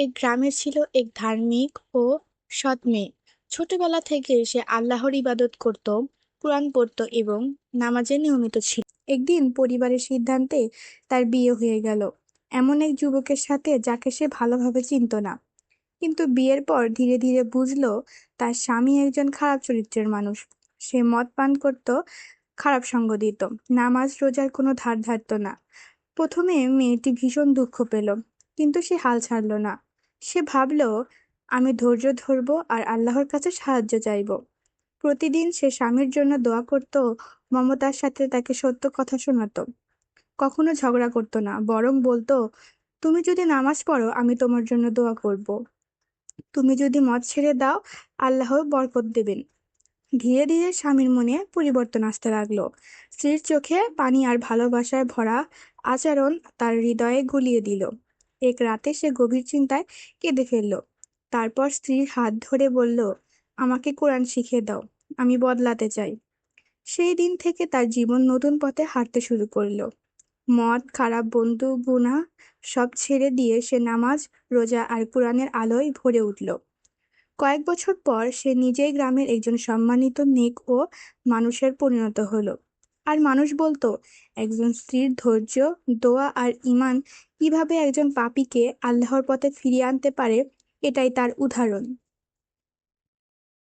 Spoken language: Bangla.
এক গ্রামে ছিল এক ধার্মিক ও সৎ মেয়ে। ছোটবেলা থেকে সে আল্লাহর ইবাদত করত, কোরআন পড়তো এবং নামাজে নিয়মিত ছিল। একদিন পরিবারের সিদ্ধান্তে তার বিয়ে হয়ে গেল এমন এক যুবকের সাথে যাকে সে ভালোভাবে চিনত না। কিন্তু বিয়ের পর ধীরে ধীরে বুঝলো তার স্বামী একজন খারাপ চরিত্রের মানুষ। সে মদ পান করত, খারাপ সঙ্গ দিত, নামাজ রোজার কোনো ধার ধারত না। প্রথমে মেয়েটি ভীষণ দুঃখ পেল, কিন্তু সে হাল ছাড়ল না। সে ভাবল, আমি ধৈর্য ধরবো আর আল্লাহর কাছে সাহায্য চাইব। প্রতিদিন সে স্বামীর জন্য দোয়া করত, মমতার সাথে তাকে সত্য কথা শোনাতো। কখনো ঝগড়া করতো না, বরং বলতো, তুমি যদি নামাজ পড়ো আমি তোমার জন্য দোয়া করব। তুমি যদি মদ ছেড়ে দাও আল্লাহ বরকত দেবেন। ধীরে ধীরে স্বামীর মনে পরিবর্তন আসতে লাগলো। স্ত্রীর চোখে পানি আর ভালোবাসায় ভরা আচরণ তার হৃদয়ে গলিয়ে দিল। এক রাতে সে গভীর চিন্তায় কেঁদে ফেলল। তারপর স্ত্রীর হাত ধরে বলল, আমাকে কোরআন শিখিয়ে দাও, আমি বদলাতে চাই। সেই দিন থেকে তার জীবন নতুন পথে হাঁটতে শুরু করলো। মদ, খারাপ বন্ধু, গুনাহ সব ছেড়ে দিয়ে সে নামাজ, রোজা আর কোরআনের আলোয় ভরে উঠল। কয়েক বছর পর সে নিজেই গ্রামের একজন সম্মানিত নেক ও মানুষের পরিণত হলো। আর মানুষ বলতো, একজন স্ত্রীর ধৈর্য, দোয়া আর ঈমান কিভাবে একজন পাপীকে আল্লাহর পথে ফিরিয়ে আনতে পারে, এটাই তার উদাহরণ।